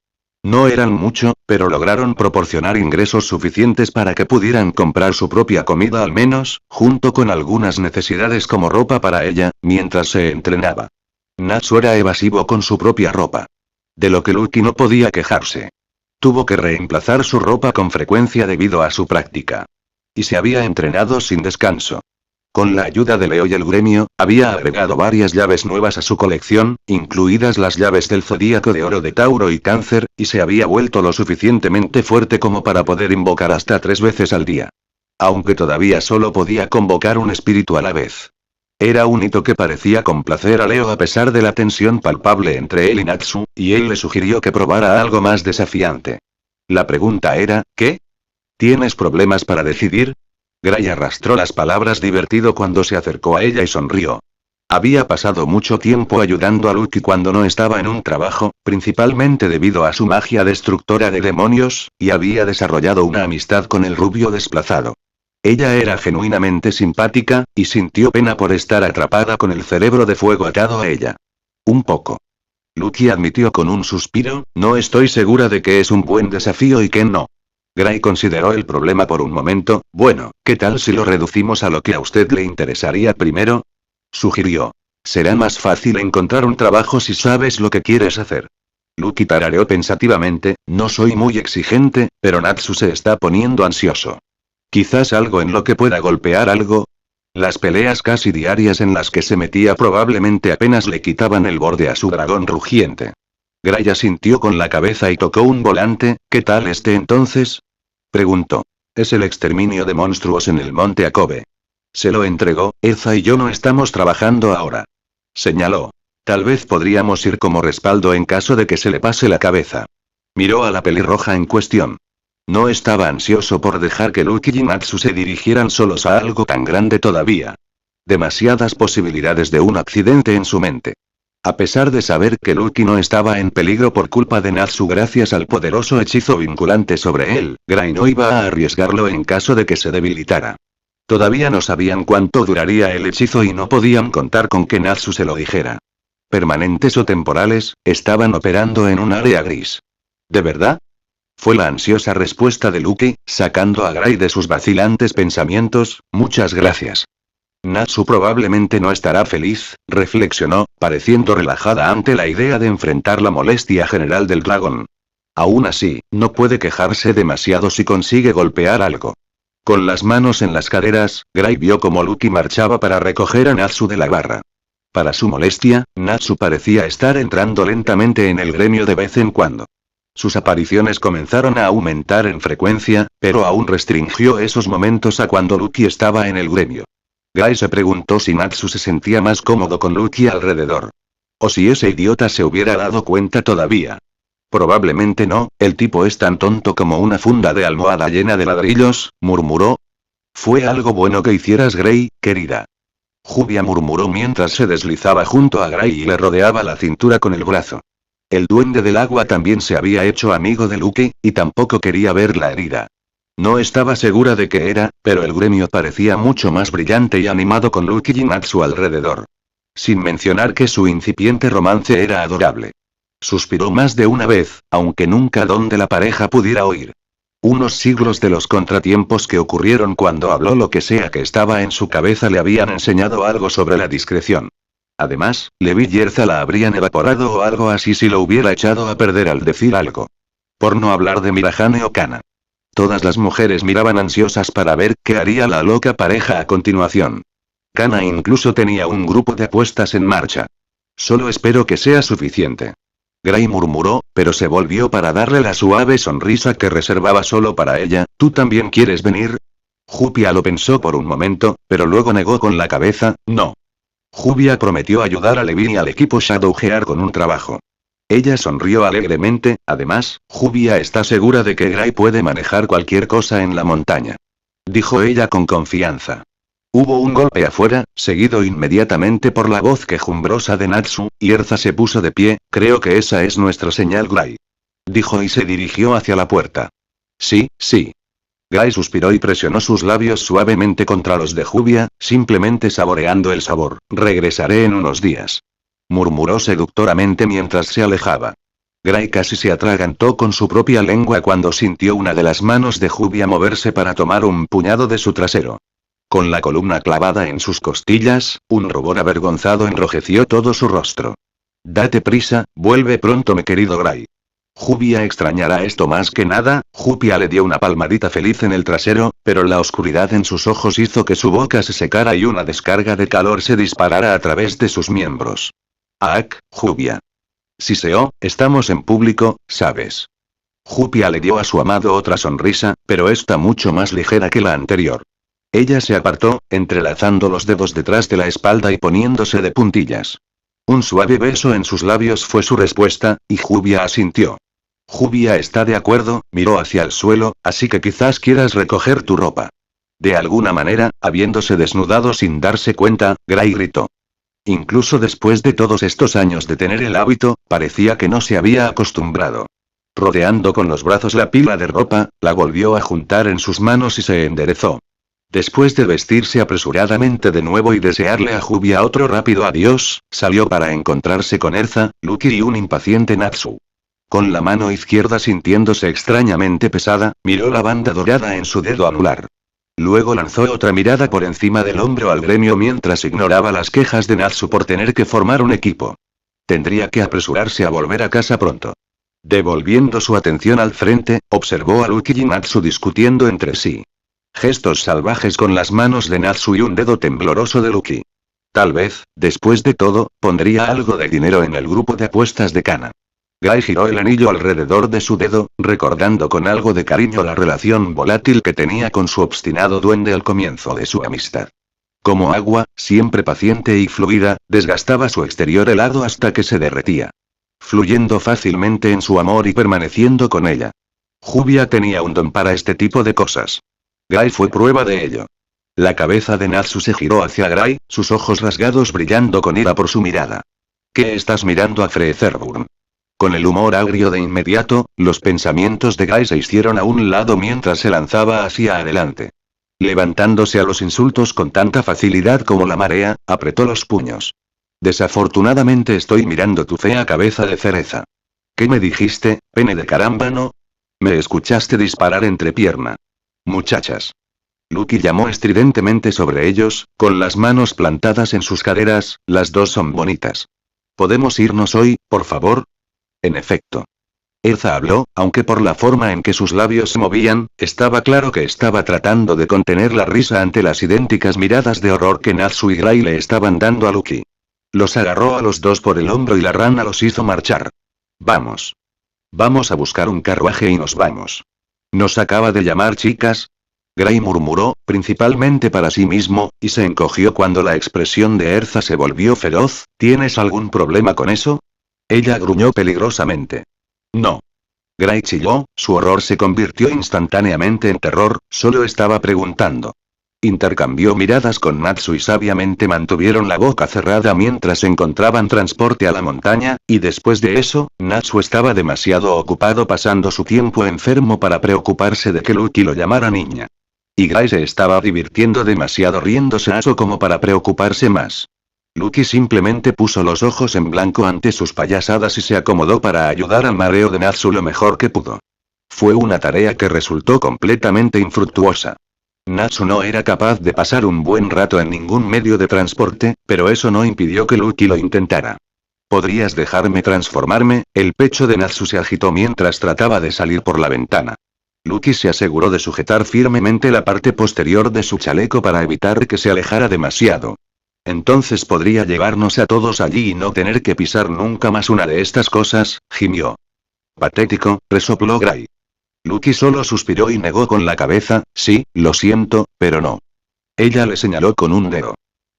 [SPEAKER 1] No eran mucho, pero lograron proporcionar ingresos suficientes para que pudieran comprar su propia comida al menos, junto con algunas necesidades como ropa para ella, mientras se entrenaba. Natsu era evasivo con su propia ropa. De lo que Lucky no podía quejarse. Tuvo que reemplazar su ropa con frecuencia debido a su práctica. Y se había entrenado sin descanso. Con la ayuda de Leo y el gremio, había agregado varias llaves nuevas a su colección, incluidas las llaves del zodíaco de oro de Tauro y Cáncer, y se había vuelto lo suficientemente fuerte como para poder invocar hasta 3 veces al día. Aunque todavía solo podía convocar un espíritu a la vez. Era un hito que parecía complacer a Leo a pesar de la tensión palpable entre él y Natsu, y él le sugirió que probara algo más desafiante. La pregunta era, ¿qué? ¿Tienes problemas para decidir? Gray arrastró las palabras divertido cuando se acercó a ella y sonrió. Había pasado mucho tiempo ayudando a Lucky cuando no estaba en un trabajo, principalmente debido a su magia destructora de demonios, y había desarrollado una amistad con el rubio desplazado. Ella era genuinamente simpática, y sintió pena por estar atrapada con el cerebro de fuego atado a ella. Un poco. Lucky admitió con un suspiro, no estoy segura de que es un buen desafío y que no. Gray consideró el problema por un momento, bueno, ¿qué tal si lo reducimos a lo que a usted le interesaría primero? Sugirió. Será más fácil encontrar un trabajo si sabes lo que quieres hacer. Lucky tarareó pensativamente, no soy muy exigente, pero Natsu se está poniendo ansioso. Quizás algo en lo que pueda golpear algo. Las peleas casi diarias en las que se metía probablemente apenas le quitaban el borde a su dragón rugiente. Gray asintió con la cabeza y tocó un volante, ¿qué tal este entonces? Preguntó. Es el exterminio de monstruos en el monte Akobe. Se lo entregó, Eza y yo no estamos trabajando ahora. Señaló. Tal vez podríamos ir como respaldo en caso de que se le pase la cabeza. Miró a la pelirroja en cuestión. No estaba ansioso por dejar que Lucky y Natsu se dirigieran solos a algo tan grande todavía. Demasiadas posibilidades de un accidente en su mente. A pesar de saber que Lucky no estaba en peligro por culpa de Natsu gracias al poderoso hechizo vinculante sobre él, Gray no iba a arriesgarlo en caso de que se debilitara. Todavía no sabían cuánto duraría el hechizo y no podían contar con que Natsu se lo dijera. Permanentes o temporales, estaban operando en un área gris. ¿De verdad? Fue la ansiosa respuesta de Lucky, sacando a Gray de sus vacilantes pensamientos, muchas gracias. Natsu probablemente no estará feliz, reflexionó, pareciendo relajada ante la idea de enfrentar la molestia general del dragón. Aún así, no puede quejarse demasiado si consigue golpear algo. Con las manos en las caderas, Gray vio como Lucky marchaba para recoger a Natsu de la barra. Para su molestia, Natsu parecía estar entrando lentamente en el gremio de vez en cuando. Sus apariciones comenzaron a aumentar en frecuencia, pero aún restringió esos momentos a cuando Lucky estaba en el gremio. Gray se preguntó si Natsu se sentía más cómodo con Lucky alrededor. O si ese idiota se hubiera dado cuenta todavía. Probablemente no, el tipo es tan tonto como una funda de almohada llena de ladrillos, murmuró. Fue algo bueno que hicieras, Gray, querida. Jubia murmuró mientras se deslizaba junto a Gray y le rodeaba la cintura con el brazo. El duende del agua también se había hecho amigo de Lucky, y tampoco quería ver la herida. No estaba segura de qué era, pero el gremio parecía mucho más brillante y animado con Lucky y Natsu alrededor. Sin mencionar que su incipiente romance era adorable. Suspiró más de una vez, aunque nunca donde la pareja pudiera oír. Unos siglos de los contratiempos que ocurrieron cuando habló lo que sea que estaba en su cabeza le habían enseñado algo sobre la discreción. Además, Levi y Erza la habrían evaporado o algo así si lo hubiera echado a perder al decir algo. Por no hablar de Mirahane o Kana. Todas las mujeres miraban ansiosas para ver qué haría la loca pareja a continuación. Kana incluso tenía un grupo de apuestas en marcha. Solo espero que sea suficiente. Gray murmuró, pero se volvió para darle la suave sonrisa que reservaba solo para ella. ¿Tú también quieres venir? Jupia lo pensó por un momento, pero luego negó con la cabeza, no. Jubia prometió ayudar a Levin y al equipo Shadowheart con un trabajo. Ella sonrió alegremente, además, Jubia está segura de que Gray puede manejar cualquier cosa en la montaña. Dijo ella con confianza. Hubo un golpe afuera, seguido inmediatamente por la voz quejumbrosa de Natsu, y Erza se puso de pie, creo que esa es nuestra señal, Gray. Dijo y se dirigió hacia la puerta. Sí, sí. Gray suspiró y presionó sus labios suavemente contra los de Jubia, simplemente saboreando el sabor. Regresaré en unos días. Murmuró seductoramente mientras se alejaba. Gray casi se atragantó con su propia lengua cuando sintió una de las manos de Jubia moverse para tomar un puñado de su trasero. Con la columna clavada en sus costillas, un rubor avergonzado enrojeció todo su rostro. Date prisa, vuelve pronto mi querido Gray. Jubia extrañará esto más que nada. Jubia le dio una palmadita feliz en el trasero, pero la oscuridad en sus ojos hizo que su boca se secara y una descarga de calor se disparara a través de sus miembros. Aak, Jubia. Siseó, estamos en público, ¿sabes? Jubia le dio a su amado otra sonrisa, pero esta mucho más ligera que la anterior. Ella se apartó, entrelazando los dedos detrás de la espalda y poniéndose de puntillas. Un suave beso en sus labios fue su respuesta, y Jubia asintió. Jubia está de acuerdo, miró hacia el suelo, así que quizás quieras recoger tu ropa. De alguna manera, habiéndose desnudado sin darse cuenta, Gray gritó. Incluso después de todos estos años de tener el hábito, parecía que no se había acostumbrado. Rodeando con los brazos la pila de ropa, la volvió a juntar en sus manos y se enderezó. Después de vestirse apresuradamente de nuevo y desearle a Jubia otro rápido adiós, salió para encontrarse con Erza, Lucky y un impaciente Natsu. Con la mano izquierda sintiéndose extrañamente pesada, miró la banda dorada en su dedo anular. Luego lanzó otra mirada por encima del hombro al gremio mientras ignoraba las quejas de Natsu por tener que formar un equipo. Tendría que apresurarse a volver a casa pronto. Devolviendo su atención al frente, observó a Lucky y Natsu discutiendo entre sí. Gestos salvajes con las manos de Natsu y un dedo tembloroso de Lucky. Tal vez, después de todo, pondría algo de dinero en el grupo de apuestas de Kana. Guy giró el anillo alrededor de su dedo, recordando con algo de cariño la relación volátil que tenía con su obstinado duende al comienzo de su amistad. Como agua, siempre paciente y fluida, desgastaba su exterior helado hasta que se derretía. Fluyendo fácilmente en su amor y permaneciendo con ella. Jubia tenía un don para este tipo de cosas. Guy fue prueba de ello. La cabeza de Natsu se giró hacia Guy, sus ojos rasgados brillando con ira por su mirada. ¿Qué estás mirando a Freezerburn? Con el humor agrio de inmediato, los pensamientos de Guy se hicieron a un lado mientras se lanzaba hacia adelante. Levantándose a los insultos con tanta facilidad como la marea, apretó los puños. Desafortunadamente estoy mirando tu fea cabeza de cereza. ¿Qué me dijiste, pene de carámbano? Me escuchaste disparar entre pierna. Muchachas. Lucky llamó estridentemente sobre ellos, con las manos plantadas en sus caderas, las dos son bonitas. ¿Podemos irnos hoy, por favor? En efecto. Erza habló, aunque por la forma en que sus labios se movían, estaba claro que estaba tratando de contener la risa ante las idénticas miradas de horror que Natsu y Gray le estaban dando a Lucky. Los agarró a los dos por el hombro y la rana los hizo marchar. Vamos. Vamos a buscar un carruaje y nos vamos. ¿Nos acaba de llamar chicas? Gray murmuró, principalmente para sí mismo, y se encogió cuando la expresión de Erza se volvió feroz. ¿Tienes algún problema con eso? Ella gruñó peligrosamente. No. Gray chilló, su horror se convirtió instantáneamente en terror, solo estaba preguntando. Intercambió miradas con Natsu y sabiamente mantuvieron la boca cerrada mientras encontraban transporte a la montaña, y después de eso, Natsu estaba demasiado ocupado pasando su tiempo enfermo para preocuparse de que Lucky lo llamara niña. Y Gray se estaba divirtiendo demasiado riéndose a eso como para preocuparse más. Lucky simplemente puso los ojos en blanco ante sus payasadas y se acomodó para ayudar al mareo de Natsu lo mejor que pudo. Fue una tarea que resultó completamente infructuosa. Natsu no era capaz de pasar un buen rato en ningún medio de transporte, pero eso no impidió que Lucky lo intentara. ¿Podrías dejarme transformarme? El pecho de Natsu se agitó mientras trataba de salir por la ventana. Lucky se aseguró de sujetar firmemente la parte posterior de su chaleco para evitar que se alejara demasiado. Entonces podría llevarnos a todos allí y no tener que pisar nunca más una de estas cosas, gimió. Patético, resopló Gray. Lucky solo suspiró y negó con la cabeza, sí, lo siento, pero no. Ella le señaló con un dedo.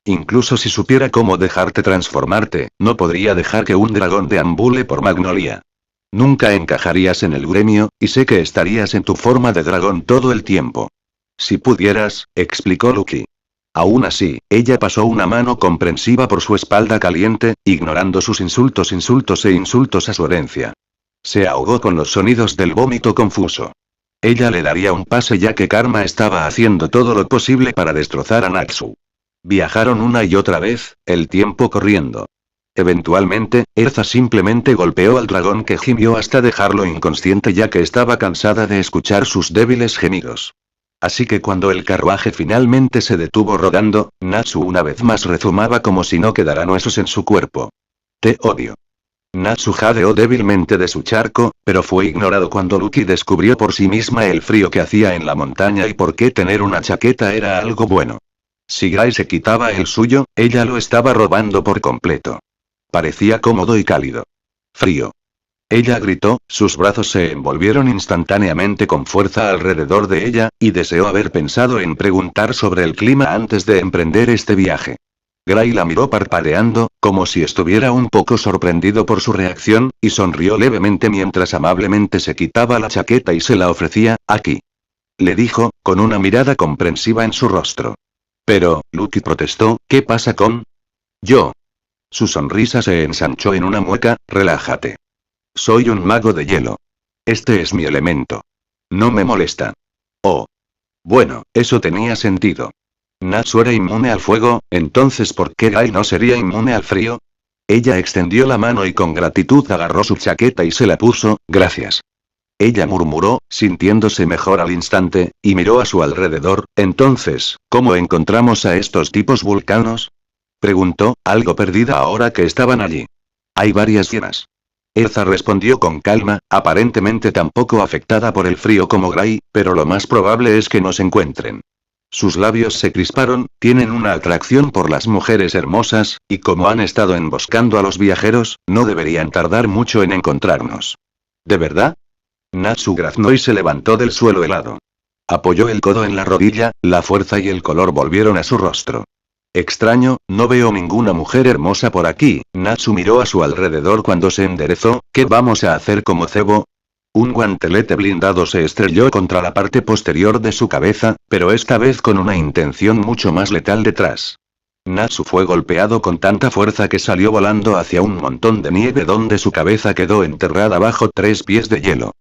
[SPEAKER 1] Incluso si supiera cómo dejarte transformarte, no podría dejar que un dragón deambule por Magnolia. Nunca encajarías en el gremio, y sé que estarías en tu forma de dragón todo el tiempo. Si pudieras, explicó Lucky. Aún así, ella pasó una mano comprensiva por su espalda caliente, ignorando sus insultos a su herencia. Se ahogó con los sonidos del vómito confuso. Ella le daría un pase ya que Karma estaba haciendo todo lo posible para destrozar a Natsu. Viajaron una y otra vez, el tiempo corriendo. Eventualmente, Erza simplemente golpeó al dragón que gimió hasta dejarlo inconsciente ya que estaba cansada de escuchar sus débiles gemidos. Así que cuando el carruaje finalmente se detuvo rodando, Natsu una vez más rezumaba como si no quedaran huesos en su cuerpo. Te odio. Natsu jadeó débilmente de su charco, pero fue ignorado cuando Lucky descubrió por sí misma el frío que hacía en la montaña y por qué tener una chaqueta era algo bueno. Si Gray se quitaba el suyo, ella lo estaba robando por completo. Parecía cómodo y cálido. Frío. Ella gritó, sus brazos se envolvieron instantáneamente con fuerza alrededor de ella, y deseó haber pensado en preguntar sobre el clima antes de emprender este viaje. Gray la miró parpadeando, como si estuviera un poco sorprendido por su reacción, y sonrió levemente mientras amablemente se quitaba la chaqueta y se la ofrecía, aquí. Le dijo, con una mirada comprensiva en su rostro. Pero, Lucky protestó, ¿qué pasa con? Yo. Su sonrisa se ensanchó en una mueca, relájate. Soy un mago de hielo. Este es mi elemento. No me molesta. Oh. Bueno, eso tenía sentido. Natsu era inmune al fuego, entonces ¿por qué Gai no sería inmune al frío? Ella extendió la mano y con gratitud agarró su chaqueta y se la puso, gracias. Ella murmuró, sintiéndose mejor al instante, y miró a su alrededor. Entonces, ¿cómo encontramos a estos tipos vulcanos? Preguntó, algo perdida ahora que estaban allí. Hay varias hienas. Erza respondió con calma, aparentemente tampoco afectada por el frío como Gray, pero lo más probable es que nos encuentren. Sus labios se crisparon, tienen una atracción por las mujeres hermosas, y como han estado emboscando a los viajeros, no deberían tardar mucho en encontrarnos. ¿De verdad? Natsu graznó y se levantó del suelo helado. Apoyó el codo en la rodilla, la fuerza y el color volvieron a su rostro. Extraño, no veo ninguna mujer hermosa por aquí. Natsu miró a su alrededor cuando se enderezó. ¿Qué vamos a hacer como cebo? Un guantelete blindado se estrelló contra la parte posterior de su cabeza, pero esta vez con una intención mucho más letal detrás. Natsu fue golpeado con tanta fuerza que salió volando hacia un montón de nieve donde su cabeza quedó enterrada bajo 3 pies de hielo.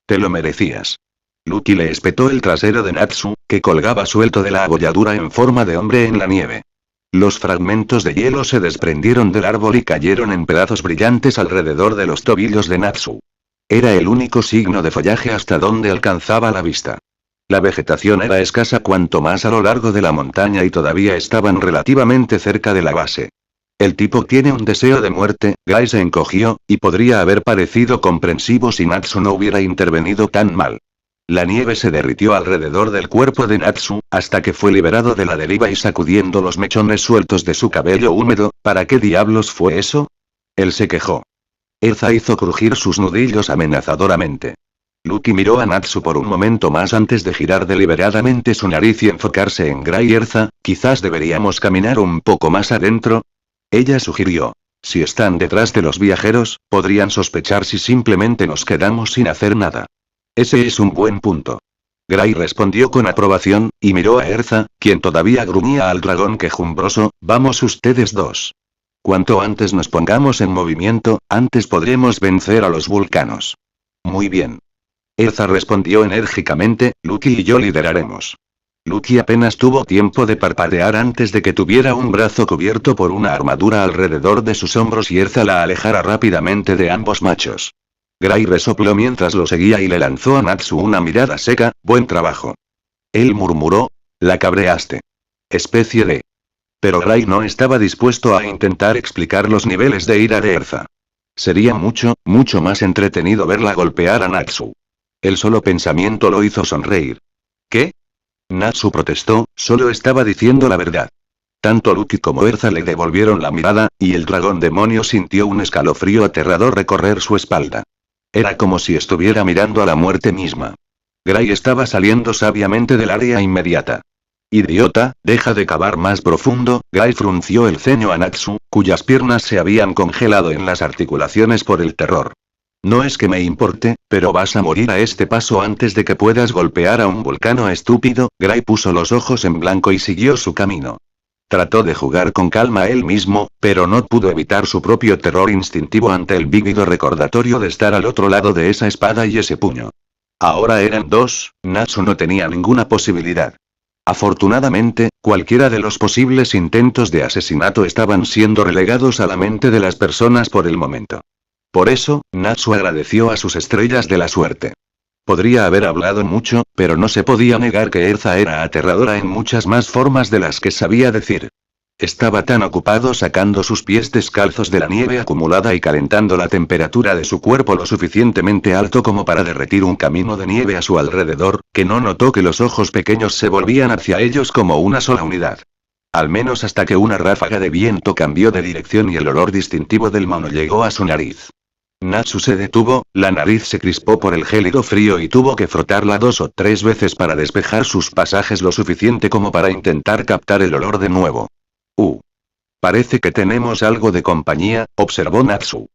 [SPEAKER 1] Te lo merecías. Lucky le espetó el trasero de Natsu, que colgaba suelto de la abolladura en forma de hombre en la nieve. Los fragmentos de hielo se desprendieron del árbol y cayeron en pedazos brillantes alrededor de los tobillos de Natsu. Era el único signo de follaje hasta donde alcanzaba la vista. La vegetación era escasa cuanto más a lo largo de la montaña y todavía estaban relativamente cerca de la base. El tipo tiene un deseo de muerte. Gai se encogió, y podría haber parecido comprensivo si Natsu no hubiera intervenido tan mal. La nieve se derritió alrededor del cuerpo de Natsu, hasta que fue liberado de la deriva y sacudiendo los mechones sueltos de su cabello húmedo. ¿Para qué diablos fue eso? Él se quejó. Erza hizo crujir sus nudillos amenazadoramente. Lucky miró a Natsu por un momento más antes de girar deliberadamente su nariz y enfocarse en Gray. Erza, quizás deberíamos caminar un poco más adentro. Ella sugirió. Si están detrás de los viajeros, podrían sospechar si simplemente nos quedamos sin hacer nada. Ese es un buen punto. Gray respondió con aprobación, y miró a Erza, quien todavía gruñía al dragón quejumbroso. Vamos ustedes dos. Cuanto antes nos pongamos en movimiento, antes podremos vencer a los vulcanos. Muy bien. Erza respondió enérgicamente, Lucky y yo lideraremos. Lucky apenas tuvo tiempo de parpadear antes de que tuviera un brazo cubierto por una armadura alrededor de sus hombros y Erza la alejara rápidamente de ambos machos. Gray resopló mientras lo seguía y le lanzó a Natsu una mirada seca. Buen trabajo. Él murmuró. La cabreaste. Especie de... Pero Gray no estaba dispuesto a intentar explicar los niveles de ira de Erza. Sería mucho, mucho más entretenido verla golpear a Natsu. El solo pensamiento lo hizo sonreír. ¿Qué? Natsu protestó, solo estaba diciendo la verdad. Tanto Lucky como Erza le devolvieron la mirada, y el dragón demonio sintió un escalofrío aterrador recorrer su espalda. Era como si estuviera mirando a la muerte misma. Gray estaba saliendo sabiamente del área inmediata. Idiota, deja de cavar más profundo. Gray frunció el ceño a Natsu, cuyas piernas se habían congelado en las articulaciones por el terror. No es que me importe, pero vas a morir a este paso antes de que puedas golpear a un vulcano estúpido. Gray puso los ojos en blanco y siguió su camino. Trató de jugar con calma él mismo, pero no pudo evitar su propio terror instintivo ante el vívido recordatorio de estar al otro lado de esa espada y ese puño. Ahora eran dos, Natsu no tenía ninguna posibilidad. Afortunadamente, cualquiera de los posibles intentos de asesinato estaban siendo relegados a la mente de las personas por el momento. Por eso, Natsu agradeció a sus estrellas de la suerte. Podría haber hablado mucho, pero no se podía negar que Erza era aterradora en muchas más formas de las que sabía decir. Estaba tan ocupado sacando sus pies descalzos de la nieve acumulada y calentando la temperatura de su cuerpo lo suficientemente alto como para derretir un camino de nieve a su alrededor, que no notó que los ojos pequeños se volvían hacia ellos como una sola unidad. Al menos hasta que una ráfaga de viento cambió de dirección y el olor distintivo del mono llegó a su nariz. Natsu se detuvo, la nariz se crispó por el gélido frío y tuvo que frotarla 2 o 3 veces para despejar sus pasajes lo suficiente como para intentar captar el olor de nuevo. Parece que tenemos algo de compañía, observó Natsu.